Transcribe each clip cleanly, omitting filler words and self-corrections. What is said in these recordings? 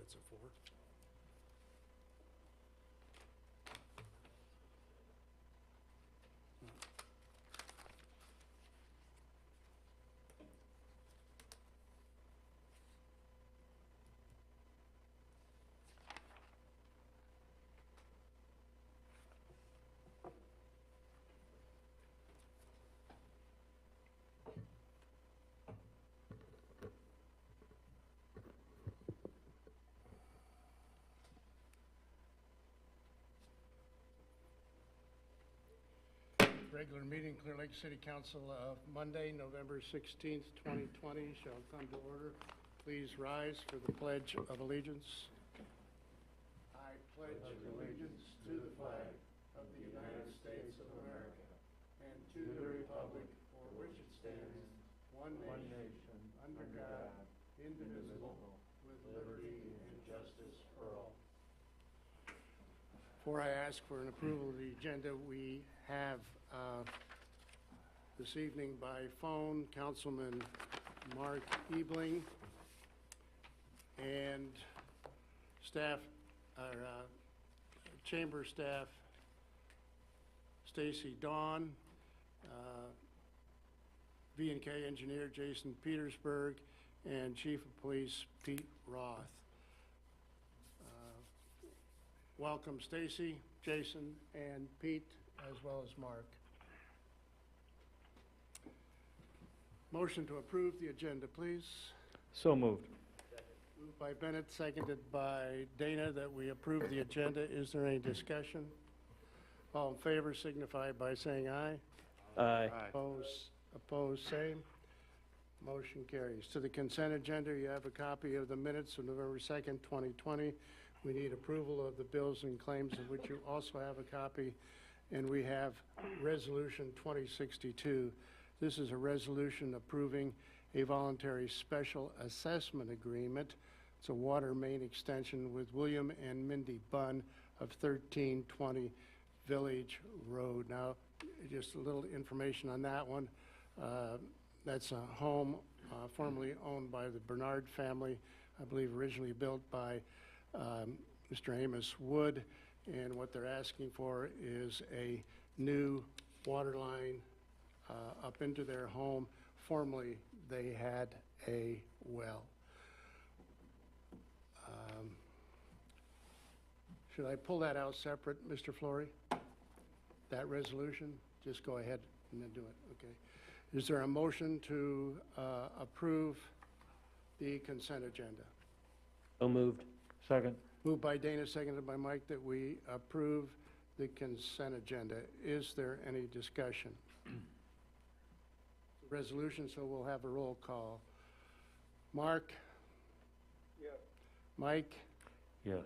That's a 4. Regular meeting, Clear Lake City Council of Monday, November 16th, 2020 shall come to order. Please rise for the Pledge of Allegiance. I pledge allegiance to the flag of the United States of America and to the republic for which it stands, one nation, under God, indivisible, with liberty and justice for all. Before I ask for an approval of the agenda, we have this evening by phone Councilman Mark Ebling and staff, chamber staff Stacy Dawn, V&K engineer Jason Petersburg, and Chief of Police Pete Roth. Welcome Stacy, Jason, and Pete, as well as Mark. Motion to approve the agenda, please. So moved. Moved by Bennett, seconded by Dana, that we approve the agenda. Is there any discussion? All in favor signify by saying aye. Aye. Opposed, same. Motion carries. To the consent agenda, you have a copy of the minutes of November 2nd, 2020. We need approval of the bills and claims, of which you also have a copy. And we have Resolution 2062. This is a resolution approving a voluntary special assessment agreement. It's a water main extension with William and Mindy Bunn of 1320 Village Road. Now, just a little information on that one. That's a home formerly owned by the Bernard family, I believe originally built by Mr. Amos Wood, and what they're asking for is a new water line up into their home. Formerly, they had a well. Should I pull that out separate, Mr. Flory? That resolution? Just go ahead and then do it, okay. Is there a motion to approve the consent agenda? So moved. Second. Moved by Dana, seconded by Mike, that we approve the consent agenda. Is there any discussion? Resolution, so we'll have a roll call. Mark? Yes. Mike? Yes.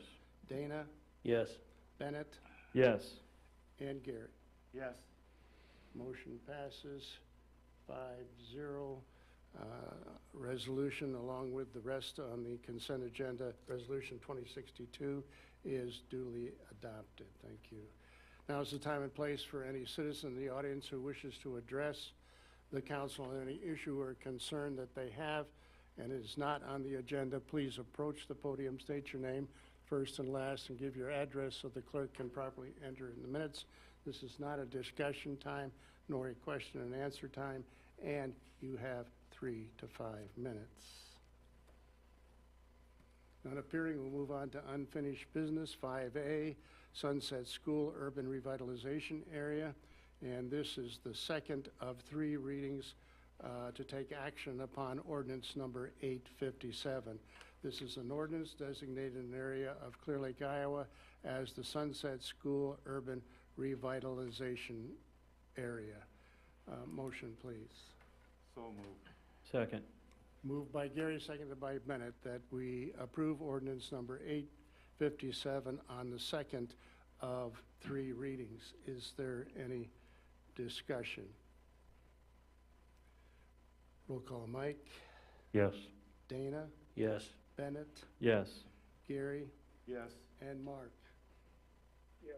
Dana? Yes. Bennett? Yes. And Gary? Yes. Motion passes 5-0. Resolution, along with the rest on the consent agenda, Resolution 2062, is duly adopted. Thank you. Now is the time and place for any citizen in the audience who wishes to address the council on any issue or concern that they have and is not on the agenda. Please approach the podium, state your name first and last, and give your address so the clerk can properly enter in the minutes. This is not a discussion time nor a question and answer time, and you have 3 to 5 minutes. Not appearing, we'll move on to unfinished business. 5A, Sunset School Urban Revitalization Area. And this is the second of 3 readings to take action upon ordinance number 857. This is an ordinance designated an area of Clear Lake, Iowa as the Sunset School Urban Revitalization Area. Motion, please. So moved. Second. Moved by Gary, seconded by Bennett, that we approve ordinance number 857 on the second of 3 readings. Is there any discussion? Roll call. Mike? Yes. Dana? Yes. Bennett? Yes. Gary? Yes. And Mark? Yes.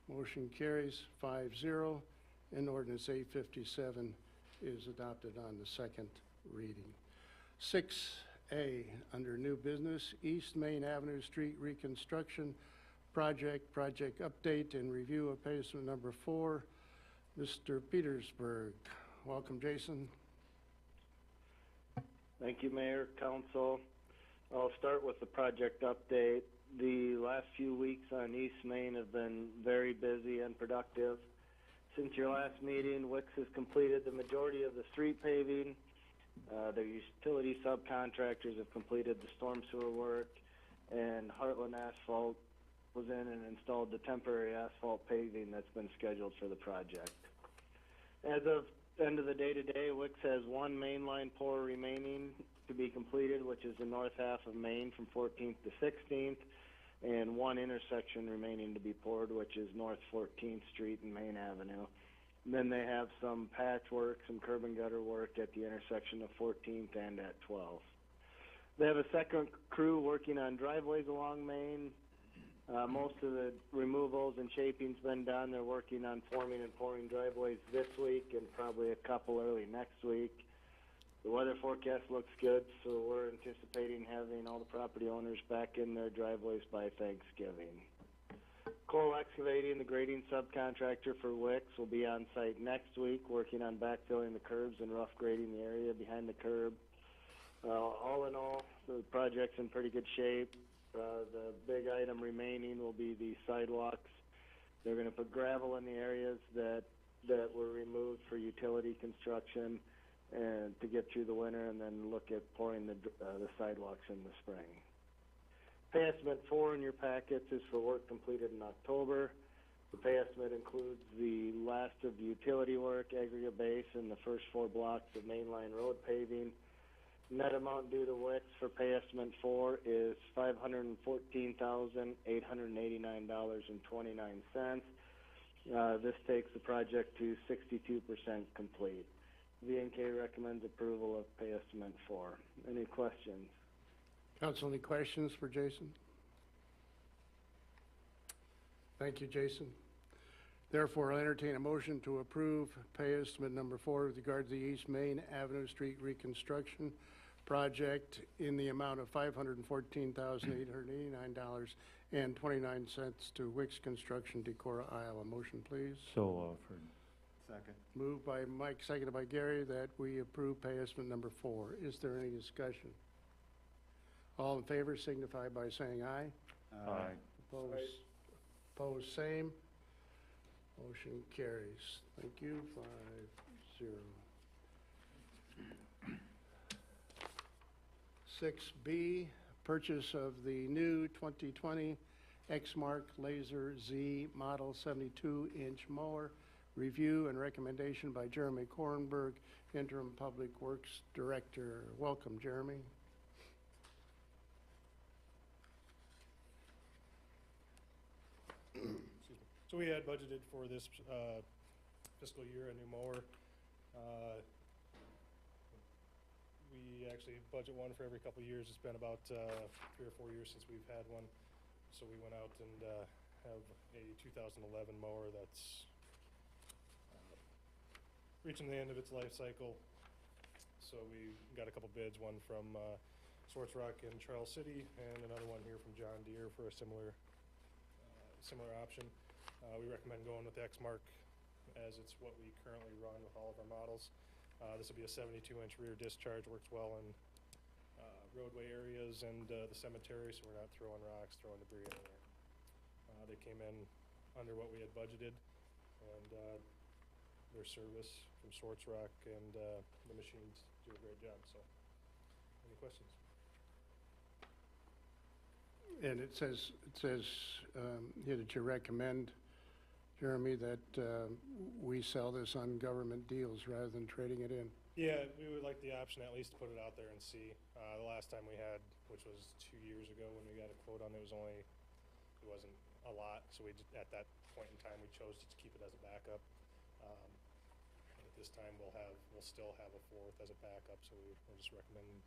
Motion carries 5-0, and ordinance 857 is adopted on the second reading. 6 A, under new business, East Main Avenue Street Reconstruction Project update and review of pavement number 4. Mr. Petersburg. Welcome, Jason. Thank you, Mayor, Council. I'll start with the project update. The last few weeks on East Main have been very busy and productive. Since your last meeting, Wix has completed the majority of the street paving. The utility subcontractors have completed the storm sewer work, and Heartland Asphalt was in and installed the temporary asphalt paving that's been scheduled for the project. As of end of the day today, Wix has one mainline pour remaining to be completed, which is the north half of Main from 14th to 16th, and one intersection remaining to be poured, which is North 14th Street and Main Avenue. And then they have some patchwork, some curb and gutter work at the intersection of 14th and at 12th. They have a second crew working on driveways along Main. Most of the removals and shaping's been done. They're working on forming and pouring driveways this week and probably a couple early next week. The weather forecast looks good, so we're anticipating having all the property owners back in their driveways by Thanksgiving. Coal Excavating, the grading subcontractor for Wix, will be on site next week working on backfilling the curbs and rough grading the area behind the curb. All in all, the project's in pretty good shape. The big item remaining will be the sidewalks. They're going to put gravel in the areas that were removed for utility construction and to get through the winter, and then look at pouring the sidewalks in the spring. Pay estimate 4 in your packets is for work completed in October. The pay estimate includes the last of the utility work, aggregate base, and the first 4 blocks of mainline road paving. Net amount due to Wix for pay estimate 4 is $514,889.29. This takes the project to 62% complete. V&K recommends approval of pay estimate 4. Any questions? Council, any questions for Jason? Thank you, Jason. Therefore, I'll entertain a motion to approve pay estimate number 4 with regard to the East Main Avenue Street Reconstruction Project in the amount of $514,889.29 to Wix Construction, Decorah, Iowa. Motion, please. So offered. Second. Moved by Mike, seconded by Gary, that we approve pay estimate number 4. Is there any discussion? All in favor signify by saying aye. Aye. Opposed, same. Motion carries. Thank you. 5-0. 6B, purchase of the new 2020 Exmark Laser Z Model 72-inch mower. Review and recommendation by Jeremy Kornberg, Interim Public Works Director. Welcome, Jeremy. So we had budgeted for this fiscal year a new mower. We actually budget one for every couple of years. It's been about 3 or 4 years since we've had one. So we went out and have a 2011 mower that's reaching the end of its life cycle. So we got a couple bids, one from Swartz Rock in Charles City and another one here from John Deere for a similar option. We recommend going with the Exmark as it's what we currently run with all of our models. This will be a 72-inch rear discharge, works well in roadway areas and the cemetery, so we're not throwing rocks, throwing debris in there. They came in under what we had budgeted, and their service from Swartz Rock and the machines do a great job. So, any questions? And it says here that you recommend, Jeremy, that we sell this on government deals rather than trading it in. Yeah, we would like the option at least to put it out there and see. The last time we had, which was 2 years ago when we got a quote on it, it wasn't a lot. So at that point in time, we chose to keep it as a backup. At this time, we'll still have a 4th as a backup. So we're just recommending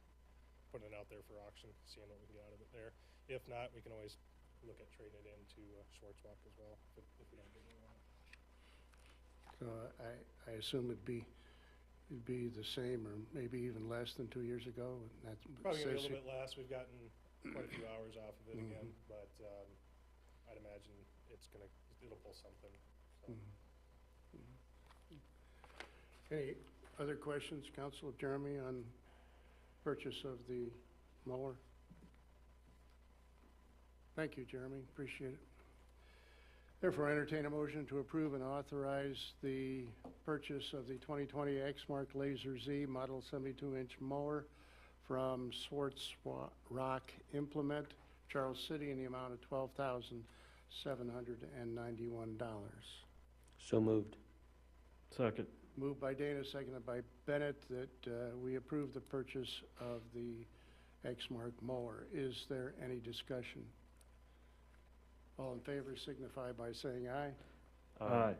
putting it out there for auction, seeing what we can get out of it there. If not, we can always look at trading it into Swartz Rock as well if we don't get one. So I assume it'd be it'd be the same or maybe even less than 2 years ago. And that's Probably gonna be a says little bit less. We've gotten quite a few hours off of it again, Mhm. but, I'd imagine it'll pull something, so. Any other questions, Council Jeremy, on purchase of the mower? Thank you, Jeremy, appreciate it. Therefore, entertain a motion to approve and authorize the purchase of the 2020 Exmark Laser Z Model 72-inch mower from Swartz Rock Implement, Charles City, in the amount of $12,791. So moved. Second. Moved by Dana, seconded by Bennett, that we approve the purchase of the Exmark mower. Is there any discussion? All in favor signify by saying aye. Aye.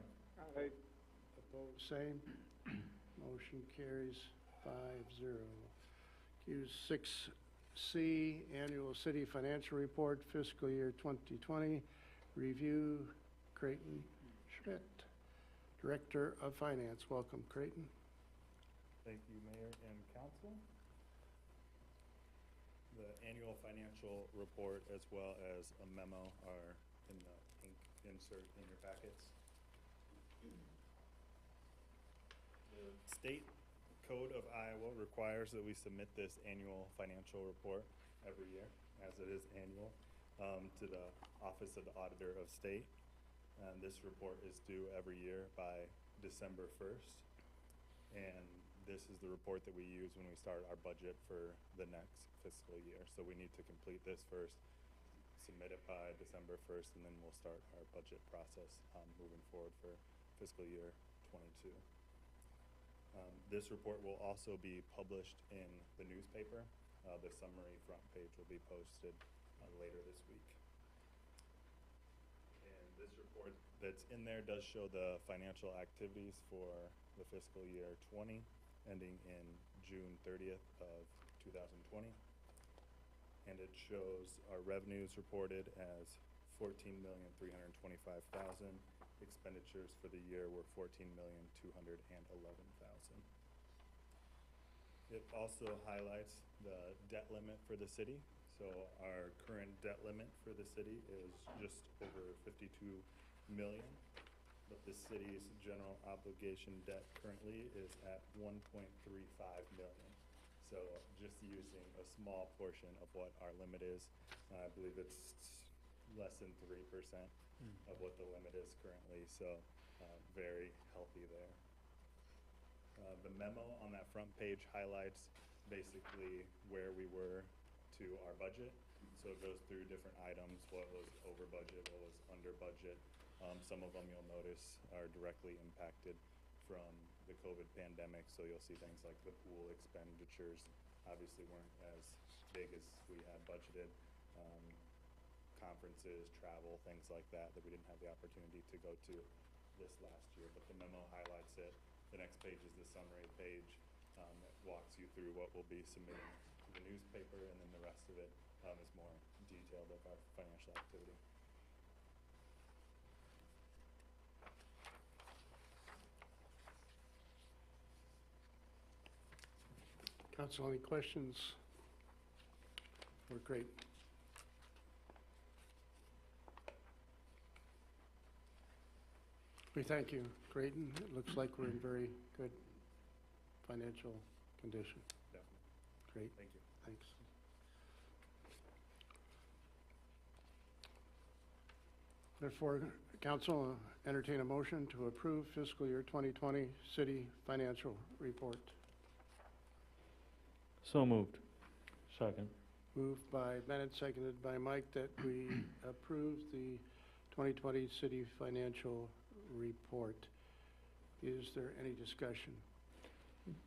Opposed, same. Motion carries 5-0. Q6C, Annual City Financial Report, Fiscal Year 2020. Review, Creighton Schmidt, Director of Finance. Welcome, Creighton. Thank you, Mayor and Council. The annual financial report as well as a memo are in the pink insert in your packets. The State Code of Iowa requires that we submit this annual financial report every year, as it is annual, to the Office of the Auditor of State. And this report is due every year by December 1st. And this is the report that we use when we start our budget for the next fiscal year. So we need to complete this first, submit it by December 1st, and then we'll start our budget process moving forward for fiscal year 22. This report will also be published in the newspaper. The summary front page will be posted later this week. And this report that's in there does show the financial activities for the fiscal year 20, ending in June 30th of 2020. And it shows our revenues reported as $14,325,000. Expenditures for the year were $14,211,000. It also highlights the debt limit for the city. So our current debt limit for the city is just over $52 million, but the city's general obligation debt currently is at $1.35 million. So just using a small portion of what our limit is, I believe it's less than 3% of what the limit is currently, so very healthy there. The memo on that front page highlights basically where we were to our budget. So it goes through different items, what was over budget, what was under budget. Some of them you'll notice are directly impacted from the COVID pandemic, so you'll see things like the pool expenditures obviously weren't as big as we had budgeted. Conferences, travel, things like that we didn't have the opportunity to go to this last year, but the memo highlights it. The next page is the summary page that walks you through what we'll be submitting to the newspaper, and then the rest of it is more detailed of our financial activity. Council, any questions? We're great. We thank you, Creighton. It looks like we're in very good financial condition. Definitely. Great, Thank you. thanks. Therefore, Council, entertain a motion to approve fiscal year 2020 city financial report. So moved. Second. Moved by Bennett, seconded by Mike, that we approve the 2020 city financial report. Is there any discussion?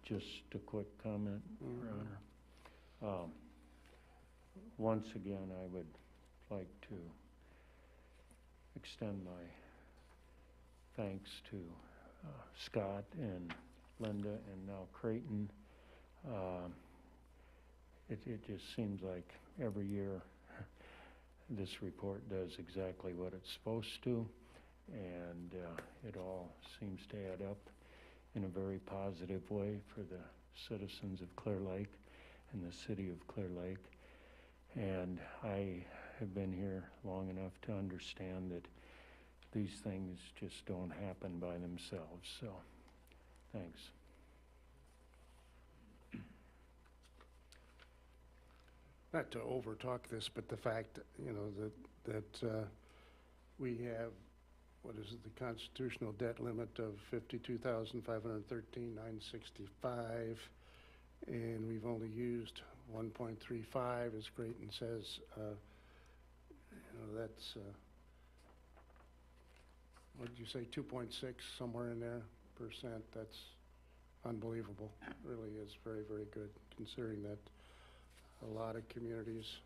Just a quick comment, Your Honor. Once again, I would like to extend my thanks to Scott and Linda and now Creighton. It just seems like every year this report does exactly what it's supposed to, and it all seems to add up. in a very positive way for the citizens of Clear Lake and the city of Clear Lake. And I have been here long enough to understand that these things just don't happen by themselves. So, thanks. Not to overtalk this, but the fact, you know, that we have, what is it, the constitutional debt limit of $52,513,965, and we've only used 1.35, as Creighton says. You know, that's, what did you say, 2.6, somewhere in there, percent. That's unbelievable. Really is very, very good, considering that a lot of communities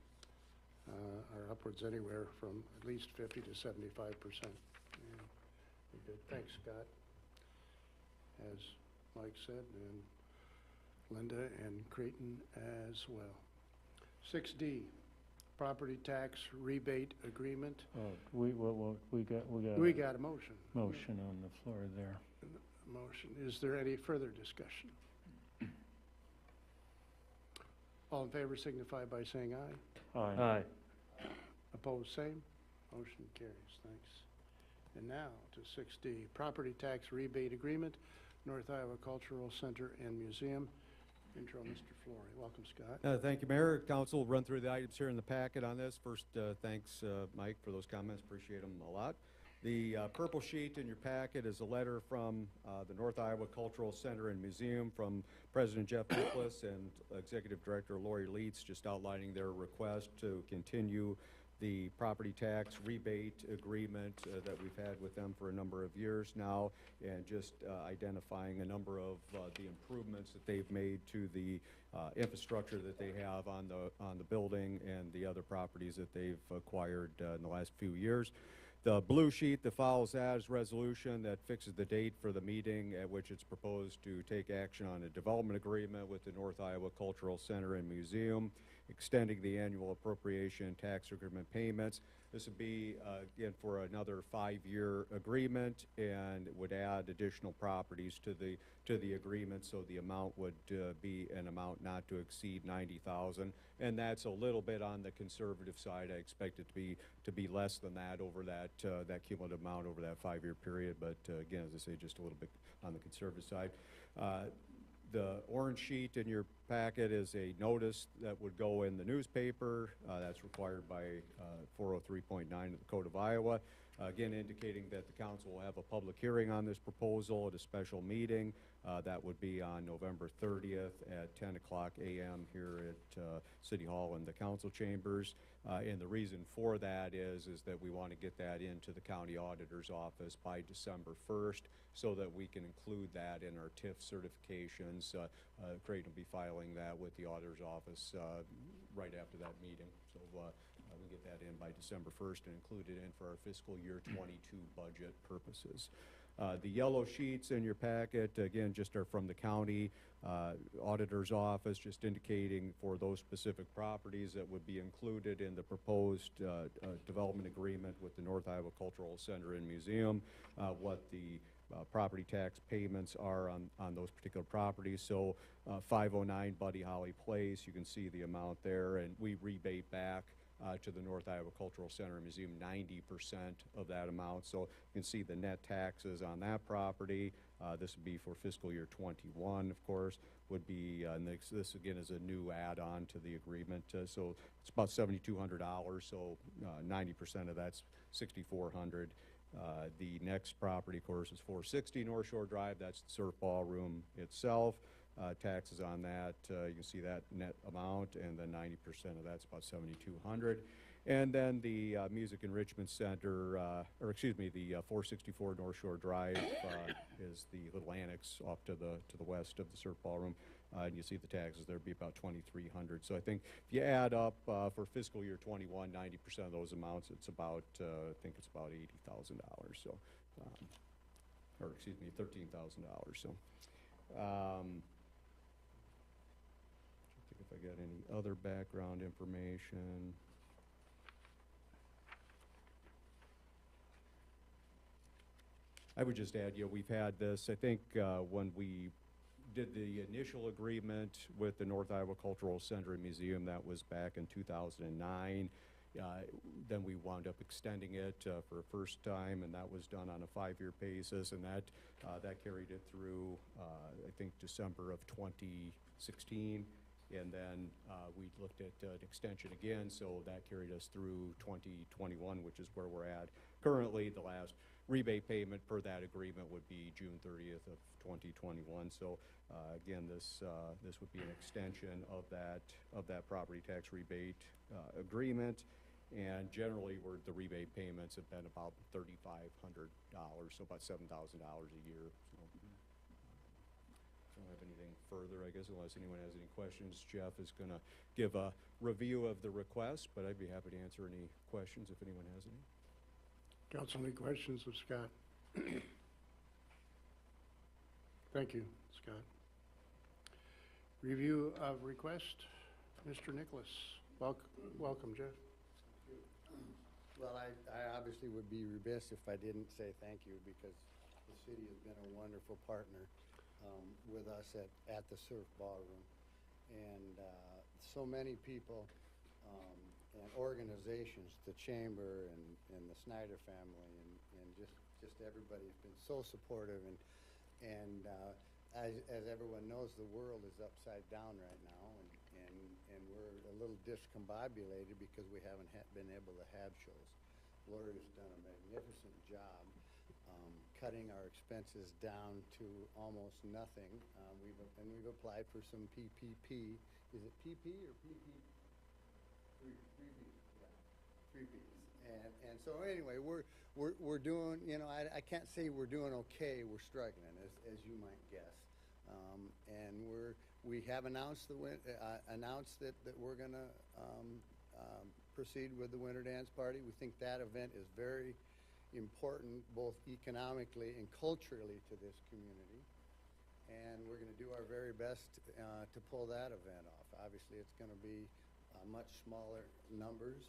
are upwards anywhere from at least 50 to 75%. Yeah, good. Thanks, Scott. As Mike said, and Linda and Creighton as well. 6D, property tax rebate agreement. We got We got a motion. motion on the floor there. Motion. Is there any further discussion? All in favor signify by saying aye. Aye. Opposed, same. Motion carries. Thanks. And now to 6D, property tax rebate agreement, North Iowa Cultural Center and Museum. Intro, Mr. Flory. Welcome, Scott. Thank you, Mayor. Council will run through the items here in the packet on this. First, thanks, Mike, for those comments. Appreciate them a lot. The purple sheet in your packet is a letter from the North Iowa Cultural Center and Museum from President Jeff Nicholas and Executive Director Lori Leitz, just outlining their request to continue the property tax rebate agreement that we've had with them for a number of years now, and just identifying a number of the improvements that they've made to the infrastructure that they have on the building and the other properties that they've acquired in the last few years. The blue sheet that follows that is resolution that fixes the date for the meeting at which it's proposed to take action on a development agreement with the North Iowa Cultural Center and Museum, extending the annual appropriation tax agreement payments. This would be, again, for another 5-year agreement, and it would add additional properties to the agreement, so the amount would be an amount not to exceed $90,000, and that's a little bit on the conservative side. I expect it to be less than that over that cumulative amount over that 5-year period, but again, as I say, just a little bit on the conservative side. The orange sheet in your packet is a notice that would go in the newspaper. That's required by 403.9 of the Code of Iowa. Again, indicating that the council will have a public hearing on this proposal at a special meeting. That would be on November 30th at 10 o'clock a.m. here at City Hall in the council chambers. And the reason for that is that we want to get that into the county auditor's office by December 1st so that we can include that in our TIF certifications. Creighton will be filing that with the auditor's office right after that meeting. So we get that in by December 1st and include it in for our fiscal year 22 budget purposes. The yellow sheets in your packet, again, just are from the county auditor's office, just indicating for those specific properties that would be included in the proposed development agreement with the North Iowa Cultural Center and Museum, what the property tax payments are on those particular properties. So 509 Buddy Holly Place, you can see the amount there, and we rebate back to the North Iowa Cultural Center and Museum 90% of that amount. So you can see the net taxes on that property. This would be for fiscal year 21, of course, would be, this again is a new add-on to the agreement. So it's about $7,200, so 90% of that's $6,400. The next property, of course, is 460 North Shore Drive. That's the surf ballroom itself. Taxes on that, you can see that net amount, and then 90% of that's about $7,200. And then the Music Enrichment Center, or excuse me, the 464 North Shore Drive is the little annex off to the west of the surf ballroom. And you see the taxes there be about $2,300. So I think if you add up for fiscal year 21, 90% of those amounts, it's about, I think it's about $80,000. So, or excuse me, $13,000. So. If I got any other background information. I would just add, we've had this, I think, when we did the initial agreement with the North Iowa Cultural Center and Museum, that was back in 2009. Then we wound up extending it for a first time, and that was done on a 5-year basis, and that carried it through, I think, December of 2016. And then we looked at an extension again, so that carried us through 2021, which is where we're at. Currently, the last rebate payment per that agreement would be June 30th of 2021. So again, this would be an extension of that property tax rebate agreement. And generally, the rebate payments have been about $3,500, so about $7,000 a year. So, I don't have anything further, I guess, unless anyone has any questions. Jeff is going to give a review of the request, but I'd be happy to answer any questions if anyone has any. Council, any questions of Scott? Thank you, Scott. Review of request, Mr. Nicholas. Welcome, Jeff. Well, I obviously would be remiss if I didn't say thank you, because the city has been a wonderful partner with us at the Surf Ballroom. And so many people and organizations, the Chamber and the Snyder family, and just everybody's been so supportive. And as everyone knows, the world is upside down right now, and we're a little discombobulated because we haven't been able to have shows. Lori's done a magnificent job cutting our expenses down to almost nothing. We've applied for some PPP. Is it PP or PP? Three Ps. Yeah, 3 Ps. And so anyway, we're doing. I can't say we're doing okay. We're struggling, as you might guess. And we have announced that we're going to proceed with the Winter Dance Party. We think that event is very important, both economically and culturally, to this community. And we're going to do our very best to pull that event off. Obviously, it's going to be much smaller numbers.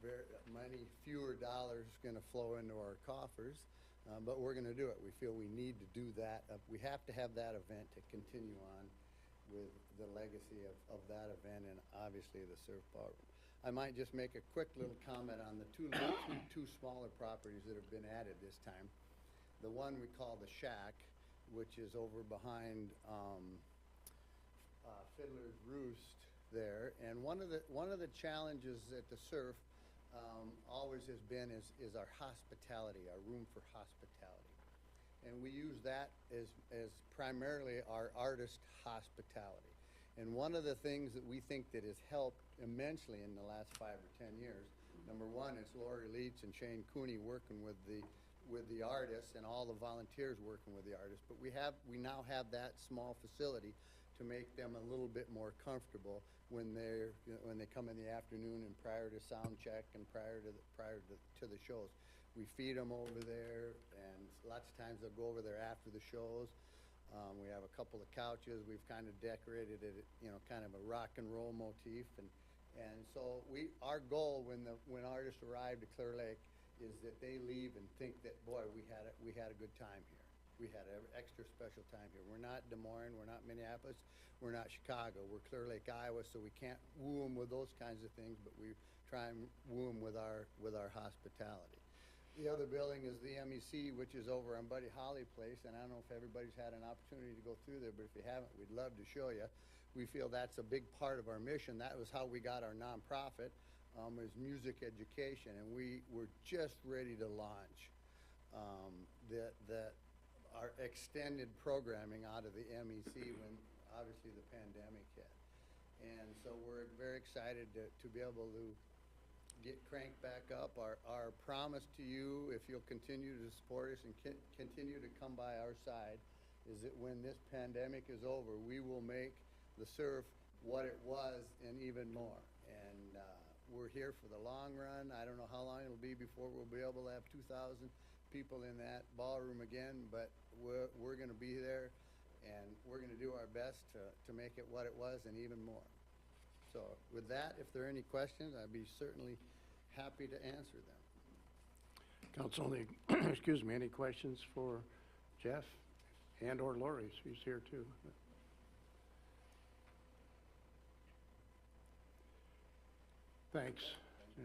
Very many fewer dollars going to flow into our coffers. But we're going to do it. We feel we need to do that. We have to have that event to continue on with the legacy of that event, and obviously the Surf Ballroom. I might just make a quick little comment on the two smaller properties that have been added this time. The one we call the Shack, which is over behind Fiddler's Roost there, and one of the challenges at the Surf always has been is our hospitality, our room for hospitality. And we use that as primarily our artist hospitality. And one of the things that we think that has helped immensely in the last 5 or 10 years, number one, is Lori Leach and Shane Cooney working with the artists and all the volunteers working with the artists. But we now have that small facility to make them a little bit more comfortable when they come in the afternoon and prior to sound check and prior to the shows. We feed them over there, and lots of times they'll go over there after the shows. We have a couple of couches. We've kind of decorated it, kind of a rock and roll motif, and so our goal when artists arrive to Clear Lake is that they leave and think that, boy, we had a good time here. We had an extra special time here. We're not Des Moines. We're not Minneapolis. We're not Chicago. We're Clear Lake, Iowa, so we can't woo them with those kinds of things, but we try and woo them with our hospitality. The other building is the MEC, which is over on Buddy Holly Place, and I don't know if everybody's had an opportunity to go through there, but if you haven't, we'd love to show you. We feel that's a big part of our mission. That was how we got our nonprofit, was music education, and we were just ready to launch our extended programming out of the MEC when obviously the pandemic hit. And so we're very excited to be able to get cranked back up. Our promise to you, if you'll continue to support us and continue to come by our side, is that when this pandemic is over, we will make the Surf what it was and even more. And we're here for the long run. I don't know how long it'll be before we'll be able to have 2,000 people in that ballroom again, but we're going to be there, and we're going to do our best to make it what it was and even more. So with that, if there are any questions, I'd be certainly happy to answer them. Council, any, excuse me, any questions for Jeff and/or Lori? She's here too. Thanks. Yeah.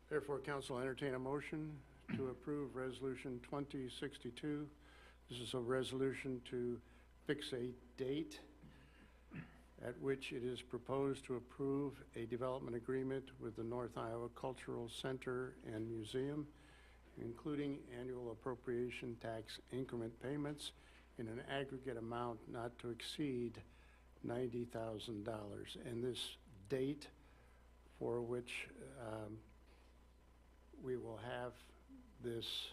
Therefore, council entertain a motion to approve Resolution 2062. This is a resolution to fix a date at which it is proposed to approve a development agreement with the North Iowa Cultural Center and Museum, including annual appropriation tax increment payments in an aggregate amount not to exceed $90,000. And this date for which we will have this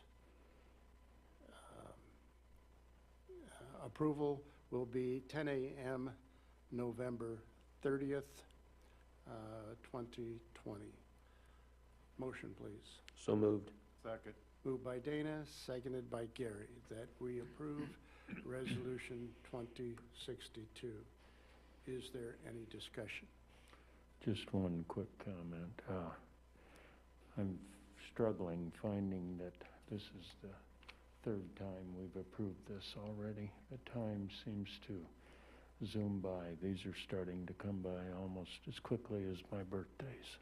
approval will be 10 a.m. November 30th, 2020. Motion, please. So moved. Second. Moved by Dana, seconded by Gary, that we approve Resolution 2062. Is there any discussion? Just one quick comment. I'm struggling finding that this is the third time we've approved this already. The time seems to zoom by. These are starting to come by almost as quickly as my birthdays.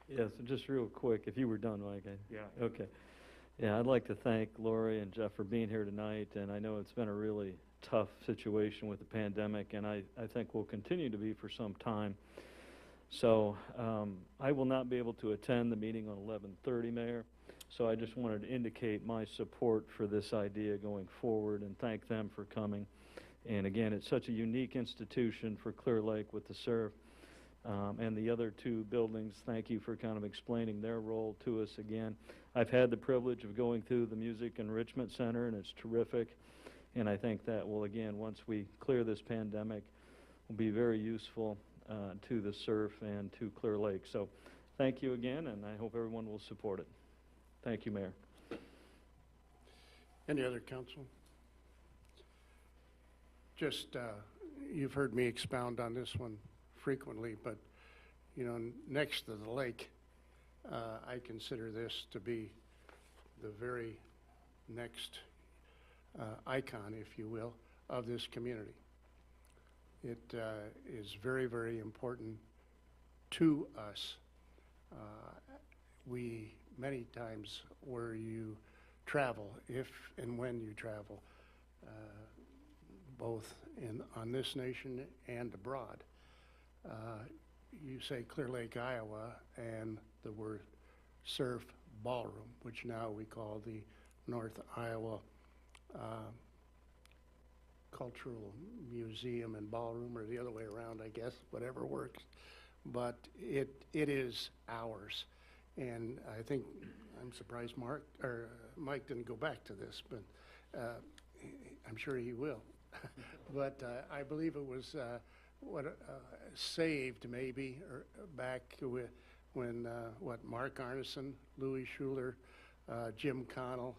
Yeah, so just real quick, if you were done, Mike. Yeah. Okay. Yeah, I'd like to thank Lori and Jeff for being here tonight, and I know it's been a really tough situation with the pandemic, and I think will continue to be for some time. So I will not be able to attend the meeting on 11:30, Mayor, so I just wanted to indicate my support for this idea going forward and thank them for coming. And again, it's such a unique institution for Clear Lake with the SURF. And the other two buildings, thank you for kind of explaining their role to us again. I've had the privilege of going through the Music Enrichment Center, and it's terrific. And I think that will, again, once we clear this pandemic, will be very useful to the SURF and to Clear Lake. So thank you again, and I hope everyone will support it. Thank you, Mayor. Any other council? Just, you've heard me expound on this one frequently, but, you know, next to the lake, I consider this to be the very next icon, if you will, of this community. It is very, very important to us. We, many times where you travel, if and when you travel, both on this nation and abroad, you say Clear Lake, Iowa, and the word surf ballroom, which now we call the North Iowa Cultural Museum and Ballroom, or the other way around, I guess, whatever works. But it is ours. And I think, I'm surprised Mike didn't go back to this, but I'm sure he will. But I believe it was saved maybe or back when Mark Arneson, Louis Schuler, Jim Connell,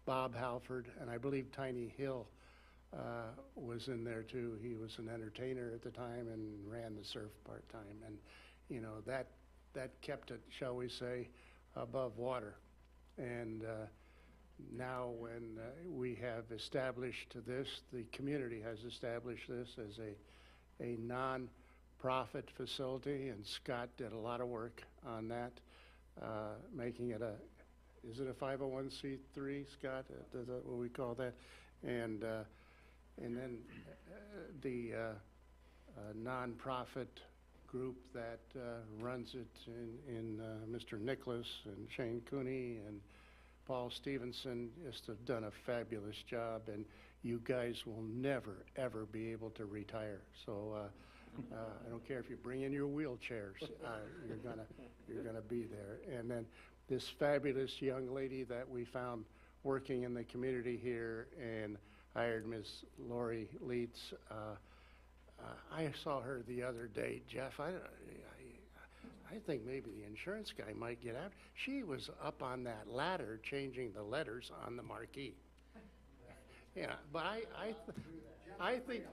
Bob Halford, and I believe Tiny Hill was in there too. He was an entertainer at the time and ran the surf part-time, and you know that kept it, shall we say, above water. And now when we have established this, the community has established this as a non-profit facility, and Scott did a lot of work on that, making it is it a 501c3, Scott? Is that what we call that? And then the non-profit group that runs it in Mr. Nicholas and Shane Cooney and Paul Stevenson just have done a fabulous job, and you guys will never, ever be able to retire. So I don't care if you bring in your wheelchairs, you're gonna be there. And then this fabulous young lady that we found working in the community here and hired, Ms. Lori Leitz. I saw her the other day, Jeff. I think maybe the insurance guy might get out. She was up on that ladder changing the letters on the marquee. Yeah, but I think,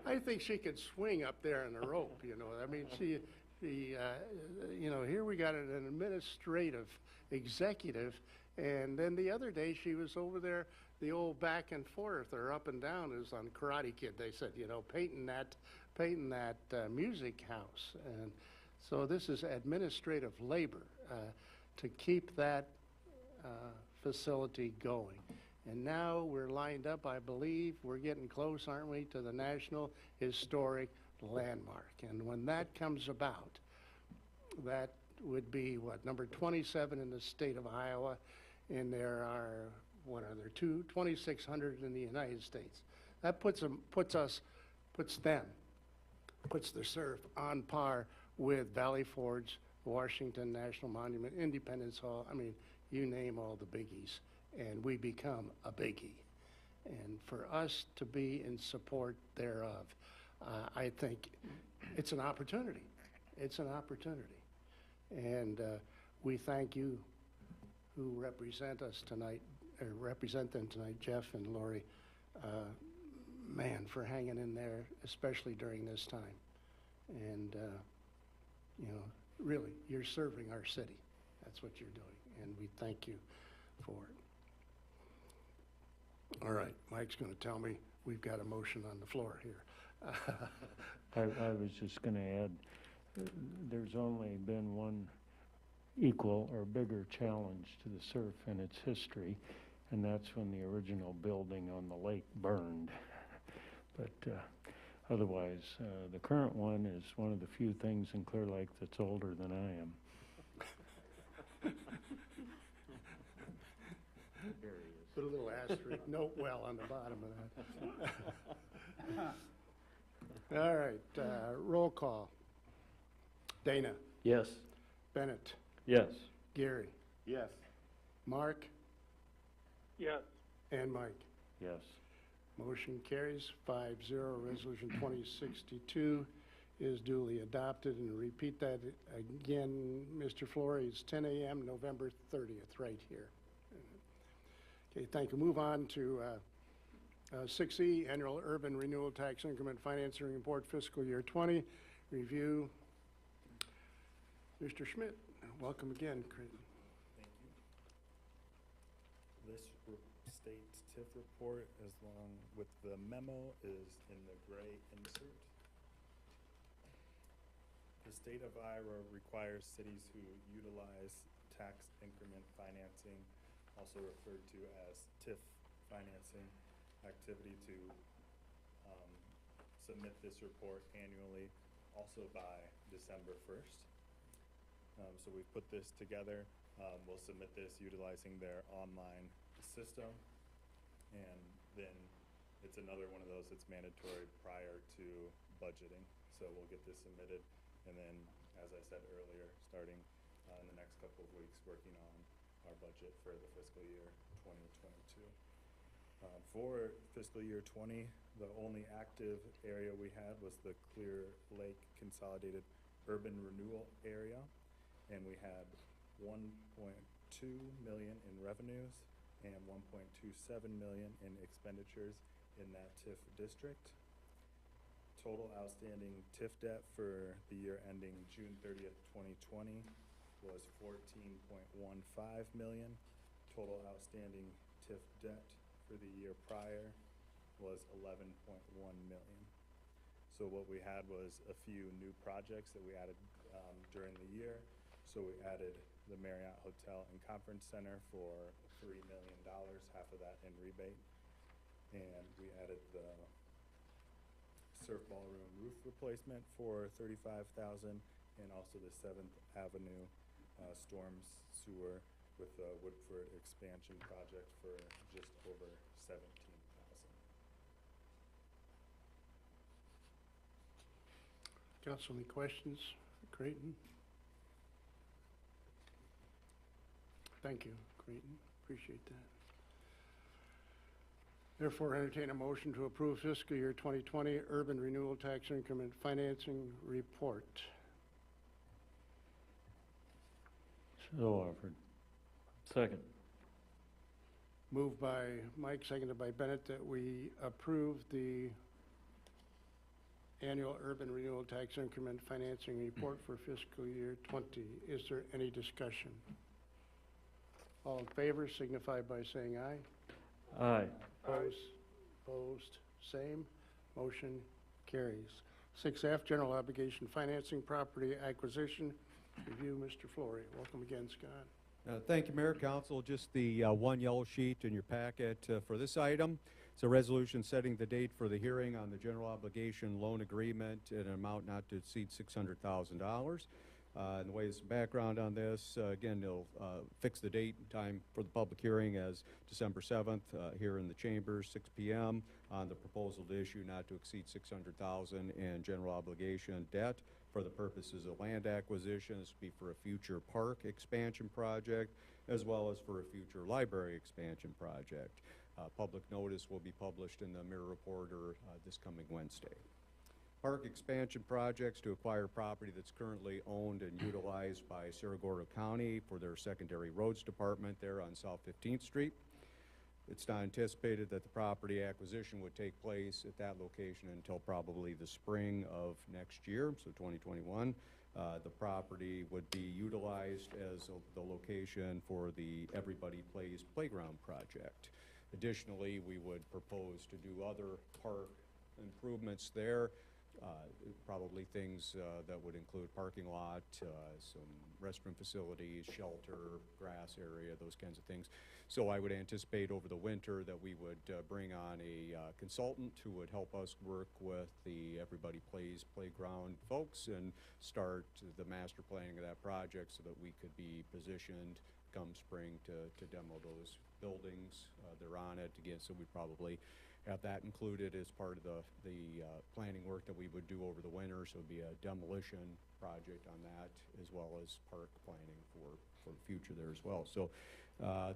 I think she could swing up there on the rope, you know. I mean, you know, here we got an administrative executive, and then the other day she was over there, the old back and forth or up and down is on Karate Kid. They said, you know, painting that music house, and so this is administrative labor to keep that facility going. And now we're lined up, I believe, we're getting close, aren't we, to the National Historic Landmark. And when that comes about, that would be, what, number 27 in the state of Iowa, and there are, what are there, 2,600 in the United States. That puts the surf on par with Valley Forge, Washington National Monument, Independence Hall. I mean, you name all the biggies, and we become a biggie. And for us to be in support thereof, I think it's an opportunity. It's an opportunity. And we thank you who represent us tonight, or represent them tonight, Jeff and Lori, man, for hanging in there, especially during this time. And, you know, really, you're serving our city. That's what you're doing, and we thank you for it. All right, Mike's going to tell me we've got a motion on the floor here. I was just going to add, there's only been one equal or bigger challenge to the surf in its history, and that's when the original building on the lake burned. But otherwise, the current one is one of the few things in Clear Lake that's older than I am. Put a little asterisk, note well on the bottom of that. All right, roll call. Dana, Yes. Bennett, Yes. Gary, Yes. Mark, Yes. and Mike. Yes. Motion carries 5-0. Resolution 2062 is duly adopted. And repeat that again, Mr. Flory, it's 10 a.m. November 30th, right here. Okay, thank you. Move on to 6E, Annual Urban Renewal Tax Increment Financing Report, Fiscal Year 20. Review. Mr. Schmidt, welcome again, Creighton. Thank you. This state TIF report, as long with the memo, is in the gray insert. The state of Iowa requires cities who utilize tax increment financing, also referred to as TIF financing activity, to submit this report annually, also by December 1st. So we've put this together. We'll submit this utilizing their online system, and then it's another one of those that's mandatory prior to budgeting. So we'll get this submitted, and then, as I said earlier, starting in the next couple of weeks, working on our budget for the fiscal year 2022. For fiscal year 20, the only active area we had was the Clear Lake Consolidated Urban Renewal Area, and we had 1.2 million in revenues and 1.27 million in expenditures in that TIF district. Total outstanding TIF debt for the year ending June 30th, 2020 was 14.15 million. Total outstanding TIF debt for the year prior was 11.1 million. So what we had was a few new projects that we added during the year. So we added the Marriott Hotel and Conference Center for $3 million, half of that in rebate. And we added the surf ballroom roof replacement for $35,000, and also the 7th Avenue storm sewer with the Woodford expansion project for just over $17,000. Council, any questions for Creighton? Thank you, Creighton. Appreciate that. Therefore, entertain a motion to approve fiscal year 2020 urban renewal tax increment financing report. So offered. Second. Moved by Mike, seconded by Bennett, that we approve the annual urban renewal tax increment financing report for fiscal year 20. Is there any discussion? All in favor signify by saying aye. Aye. Opposed, same. Motion carries. 6F, general obligation financing, property acquisition. Review, Mr. Flory. Welcome again, Scott. Thank you, Mayor, Council. Just the one yellow sheet in your packet for this item. It's a resolution setting the date for the hearing on the general obligation loan agreement in an amount not to exceed $600,000. And the way some background on this, again, they'll fix the date and time for the public hearing as December 7th here in the chambers, 6 p.m. on the proposal to issue not to exceed $600,000 in general obligation debt for the purposes of land acquisition. This would be for a future park expansion project as well as for a future library expansion project. Public notice will be published in the Mirror Reporter this coming Wednesday. Park expansion projects to acquire property that's currently owned and utilized by Cerro Gordo County for their secondary roads department there on South 15th Street. It's not anticipated that the property acquisition would take place at that location until probably the spring of next year, so 2021. The property would be utilized as the location for the Everybody Plays Playground project. Additionally, we would propose to do other park improvements there. Probably things that would include parking lot, some restroom facilities, shelter, grass area, those kinds of things. So I would anticipate over the winter that we would bring on a consultant who would help us work with the Everybody Plays Playground folks and start the master planning of that project so that we could be positioned come spring to demo those buildings. They're on it again, so we probably have that included as part of the planning work that we would do over the winter. So it would be a demolition project on that as well as park planning for the future there as well. So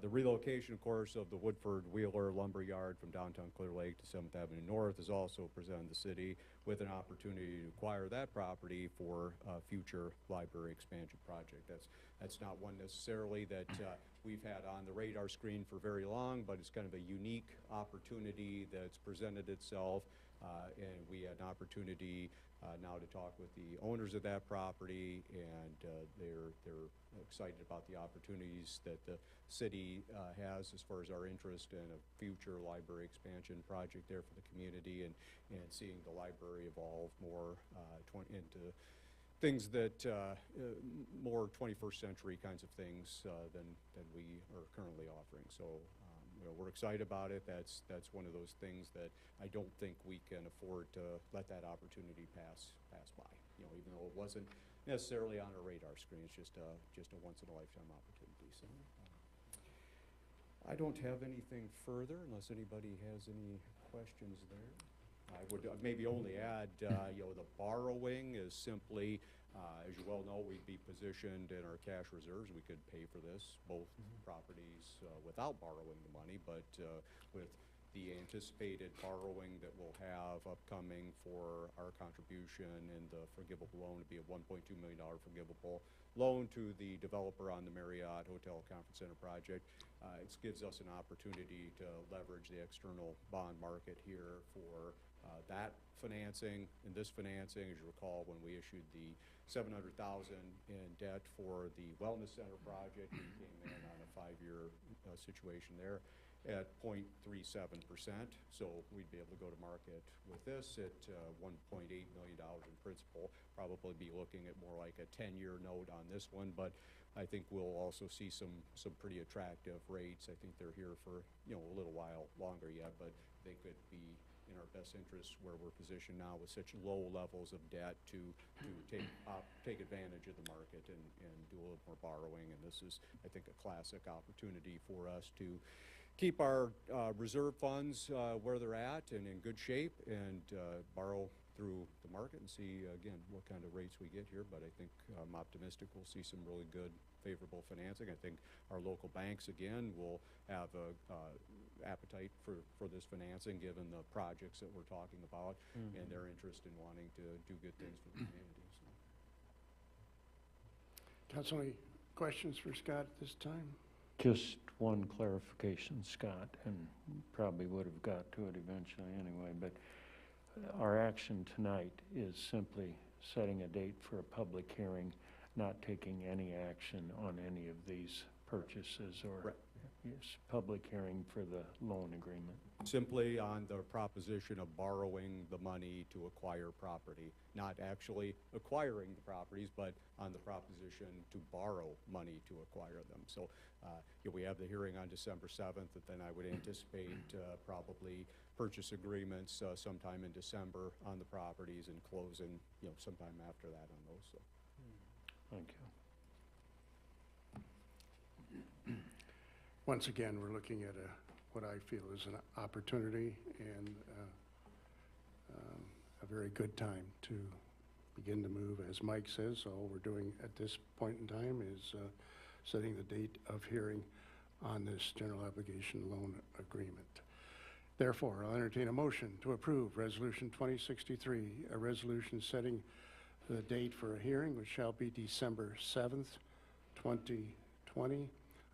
the relocation, of course, of the Woodford Wheeler lumber yard from downtown Clear Lake to 7th Avenue North has also presented the city with an opportunity to acquire that property for a future library expansion project. That's not one necessarily that we've had on the radar screen for very long, but it's kind of a unique opportunity that's presented itself, and we had an opportunity now to talk with the owners of that property, and they're excited about the opportunities that the city has as far as our interest in a future library expansion project there for the community, and seeing the library evolve more into things that more 21st century kinds of things than we are currently offering. So you know, we're excited about it. That's one of those things that I don't think we can afford to let that opportunity pass by. You know, even though it wasn't necessarily on our radar screen, it's just a once in a lifetime opportunity. So I don't have anything further unless anybody has any questions there. I would maybe only add, you know, the borrowing is simply, as you well know, we'd be positioned in our cash reserves. We could pay for this, both properties, without borrowing the money, but with the anticipated borrowing that we'll have upcoming for our contribution in the forgivable loan to be a $1.2 million forgivable loan to the developer on the Marriott Hotel Conference Center project. It gives us an opportunity to leverage the external bond market here for that financing. And this financing, as you recall, when we issued the $700,000 in debt for the Wellness Center project, we came in on a 5-year situation there at 0.37%. So we'd be able to go to market with this at $1.8 million in principal. Probably be looking at more like a 10-year note on this one, but I think we'll also see some pretty attractive rates. I think they're here for, you know, a little while longer yet, but they could be in our best interest where we're positioned now with such low levels of debt to take advantage of the market and do a little more borrowing. And this is, I think, a classic opportunity for us to keep our reserve funds where they're at and in good shape, and borrow through the market and see, again, what kind of rates we get here. But I think I'm optimistic we'll see some really good, favorable financing. I think our local banks, again, will have a appetite for this financing given the projects that we're talking about and their interest in wanting to do good things for the community. So. Council, any questions for Scott at this time? Just one clarification, Scott, and probably would have got to it eventually anyway, but our action tonight is simply setting a date for a public hearing, not taking any action on any of these purchases or, Right. yes, public hearing for the loan agreement. Simply on the proposition of borrowing the money to acquire property, not actually acquiring the properties, but on the proposition to borrow money to acquire them. So we have the hearing on December 7th, and then I would anticipate probably purchase agreements sometime in December on the properties and closing, sometime after that on those. So. Thank you. Once again, we're looking at what I feel is an opportunity and a very good time to begin to move. As Mike says, all we're doing at this point in time is setting the date of hearing on this general obligation loan agreement. Therefore, I'll entertain a motion to approve Resolution 2063, a resolution setting the date for a hearing, which shall be December 7th, 2020,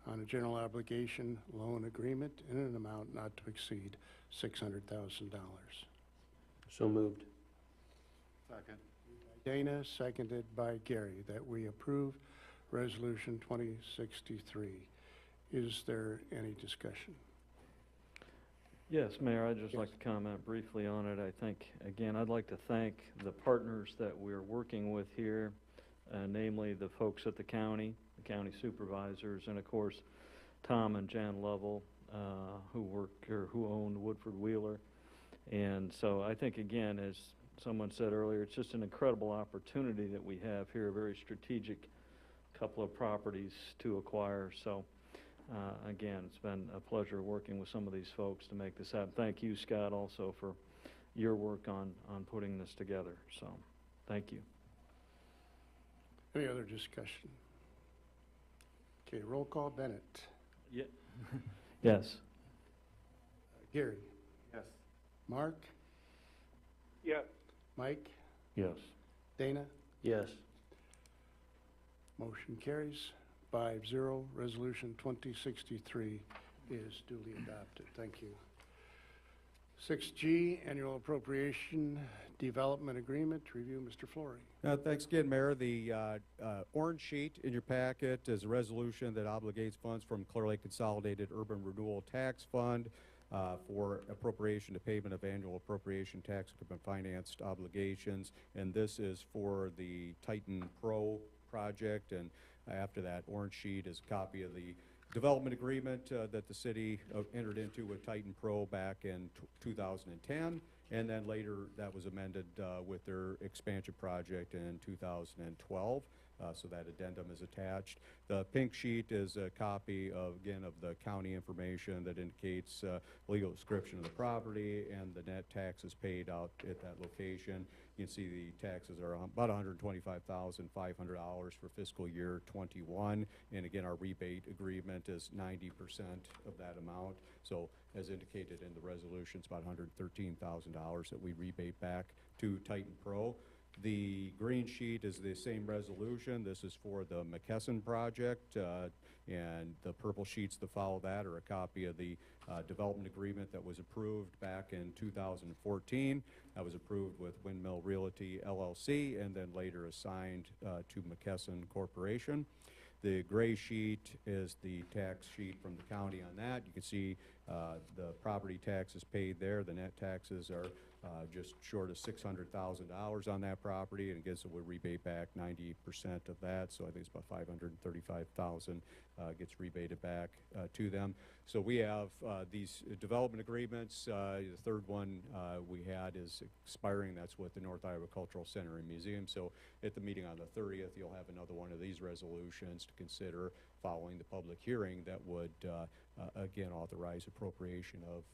on a general obligation loan agreement in an amount not to exceed $600,000. So moved. Second. Dana, seconded by Gary, that we approve Resolution 2063. Is there any discussion? Yes, Mayor, I'd just Yes. like to comment briefly on it. I think, again, I'd like to thank the partners that we're working with here, namely the folks at the county supervisors, and of course, Tom and Jan Lovell, who owned Woodford Wheeler. And so I think, again, as someone said earlier, it's just an incredible opportunity that we have here, a very strategic couple of properties to acquire. So again, it's been a pleasure working with some of these folks to make this happen. Thank you, Scott, also for your work on putting this together. So thank you. Any other discussion? Okay, roll call. Bennett. Yeah. Yes. Gary. Yes. Mark. Yes. Mike. Yes. Dana. Yes. Motion carries 5-0. Resolution 2063 is duly adopted. Thank you. 6G, Annual Appropriation Development Agreement. Review, Mr. Flory. Thanks again, Mayor. The orange sheet in your packet is a resolution that obligates funds from Clear Lake Consolidated Urban Renewal Tax Fund for appropriation to payment of annual appropriation tax equipment financed obligations. And this is for the Titan Pro project. And after that orange sheet is a copy of the development agreement that the city entered into with Titan Pro back in 2010. And then later that was amended with their expansion project in 2012. So that addendum is attached. The pink sheet is a copy of the county information that indicates legal description of the property and the net taxes paid out at that location. You can see the taxes are about $125,500 for fiscal year 21. And again, our rebate agreement is 90% of that amount. So as indicated in the resolution, it's about $113,000 that we rebate back to Titan Pro. The green sheet is the same resolution. This is for the McKesson project, and the purple sheets that follow that are a copy of the development agreement that was approved back in 2014. That was approved with Windmill Realty LLC and then later assigned to McKesson Corporation. The gray sheet is the tax sheet from the county on that. You can see the property taxes paid there. The net taxes are just short of $600,000 on that property, and again, so we rebate back 90% of that. So I think it's about $535,000 gets rebated back to them. So we have these development agreements. The third one we had is expiring. That's with the North Iowa Cultural Center and Museum. So at the meeting on the 30th, you'll have another one of these resolutions to consider following the public hearing that would again authorize appropriation of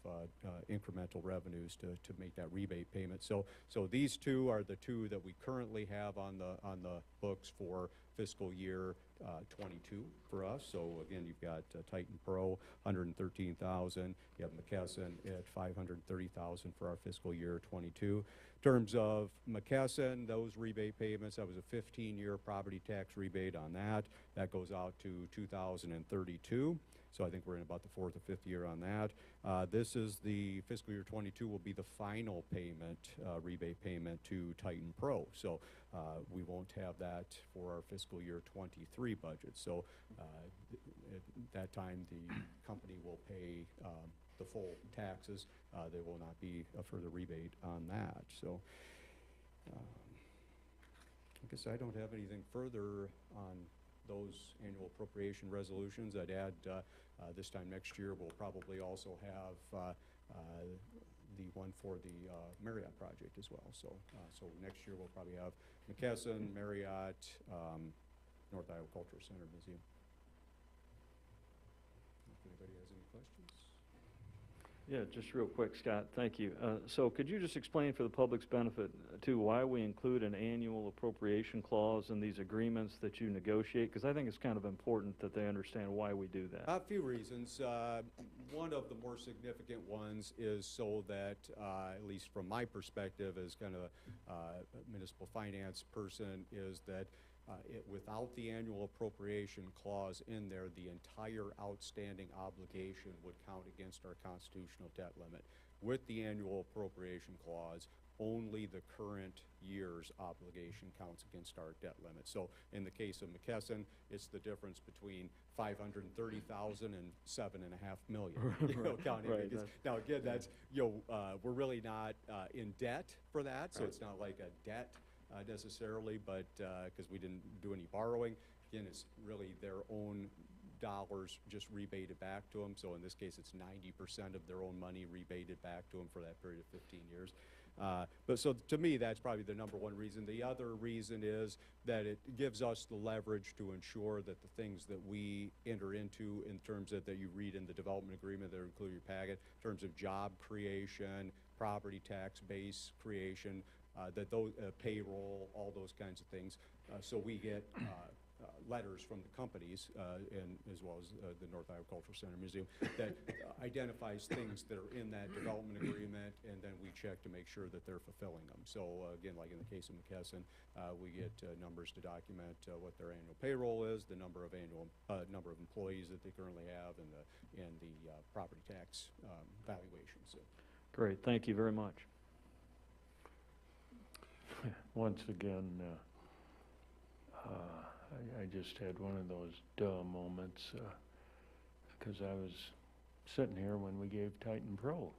incremental revenues to make that rebate payment. So these two are the two that we currently have on the books for fiscal year 22 for us. So again, you've got Titan Pro, $113,000. You have McKesson at $530,000 for our fiscal year 22. In terms of McKesson, those rebate payments, that was a 15-year property tax rebate on that. That goes out to 2032. So I think we're in about the 4th or 5th year on that. This is the fiscal year 22 will be the final payment, rebate payment to Titan Pro. So we won't have that for our fiscal year 23 budget. So at that time, the company will pay the full taxes. There will not be a further rebate on that. So I guess I don't have anything further on those annual appropriation resolutions. I'd add this time next year we'll probably also have the one for the Marriott project as well. So next year we'll probably have McKesson, Marriott, North Iowa Cultural Center Museum. If anybody has any questions? Yeah, just real quick, Scott, thank you. So could you just explain for the public's benefit, too, why we include an annual appropriation clause in these agreements that you negotiate? Because I think it's kind of important that they understand why we do that. A few reasons. One of the more significant ones is so that, at least from my perspective as kind of a municipal finance person, is that without the annual appropriation clause in there, the entire outstanding obligation would count against our constitutional debt limit. With the annual appropriation clause, only the current year's obligation counts against our debt limit. So in the case of McKesson, it's the difference between $530,000 and $7.5 million. Counting Right, against. Now again, that's we're really not in debt for that, so it's not like a debt necessarily, but because we didn't do any borrowing. Again, it's really their own dollars just rebated back to them. So in this case, it's 90% of their own money rebated back to them for that period of 15 years. But so to me, that's probably the number one reason. The other reason is that it gives us the leverage to ensure that the things that we enter into in terms of that you read in the development agreement that are included in your packet, in terms of job creation, property tax base creation, that those payroll, all those kinds of things. So we get letters from the companies, and as well as the North Iowa Cultural Center Museum, that identifies things that are in that development agreement, and then we check to make sure that they're fulfilling them. So again, like in the case of McKesson, we get numbers to document what their annual payroll is, the number of number of employees that they currently have, and the property tax valuations. So. Great, thank you very much. Once again, I just had one of those duh moments because I was sitting here when we gave Titan Pro